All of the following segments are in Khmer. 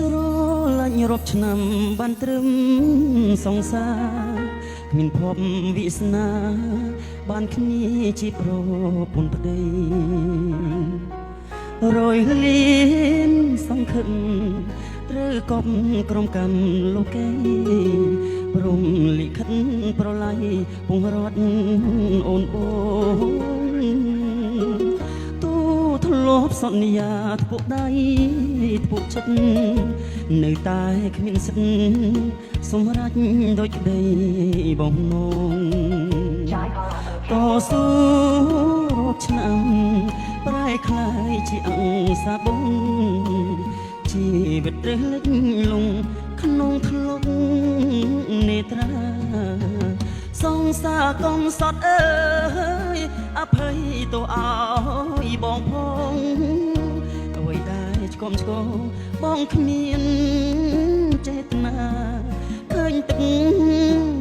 ស្រឡាញ់រាប់ឆ្នាំបានត្រឹមសង្សារគ្មានភពវាសនាបានគ្នាជាប្រពន្ធប្តីរយលៀនសង្ឃឹមត្រូវកប់ក្រុមកម្មលោកេព្រមលិខិតប្រឡាយពងរត់អូនបងទូធ្លាប់សន្យាធ្ពុកដៃធ្ពុកចិត្តនៅតែគ្មានសិទ្ធសម្រាប់ដូចក្តីបងនងតស៊ូរាប់ឆ្នាំប្រែคล้ายជាអង្គសាបងជីវិតរះលិចលងក្នុងធ្លុកនេត្រាសង្សារកុំសត់អើយអភ័យទៅអើយបងផងអ្វីដែលឆ្កំឆ្កបងគ្មានចេតនាឃើញទឹក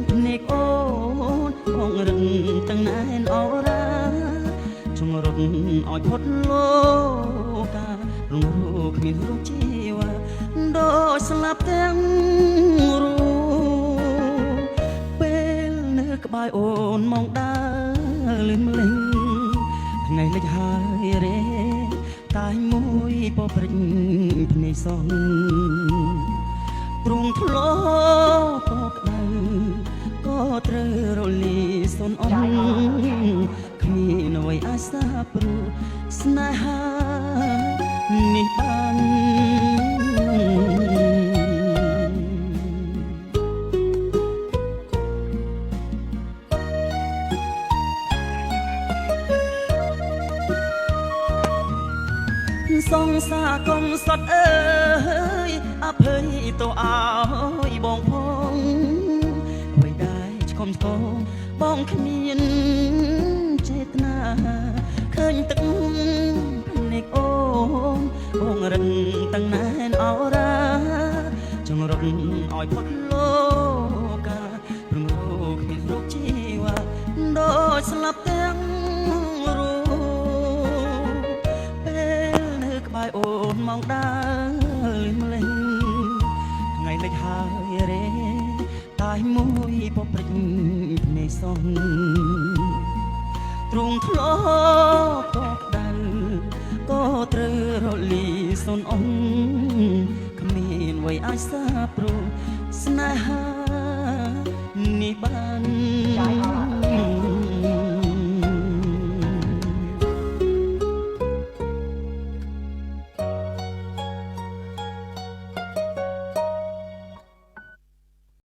ភ្នែកអូនបងរឹងទាំងណែនអរ៉ាជំរត់ឲ្យផុតលោកការងរូគ្មានរូបជីវ៉ាដូចស្លាប់ទាំងរូពេលនៅក្បែរអូនមកដើរលឿនម្លេះថ្ងៃលិចហើយរេតែមួយពព្រិចភ្នែកសងទ្រង់ធ្លាប់ក៏ក្តៅក៏ត្រូវរលីសុនអមគ្មានអ្វីអាចសាព្រោះស្នេហានេះបានសងសាកុំសត់អើយអភ័យទៅអើយបងផងអ្វីដែលឆ្កុំឆ្កបងគ្មានចេតនាឃើញទឹកភ្នែកអូនបងរឹងទាំងណែនអរ៉ាចង្រត់ឲ្យផុតលោកកាព្រមរកគ្មានរកជីវ៉ាដូចស្លាប់ទាំងរូពេលនៅក្បែរអូនមកដើរលឿនម្លេះថ្ងៃលិចហើយរេតែមួយពព្រិចភ្នែកសងទ្រង់ធ្លាប់ក៏ក្តៅក៏ត្រូវរលីសុនអងគ្មានអ្វីអាចសាព្រោះស្នេហា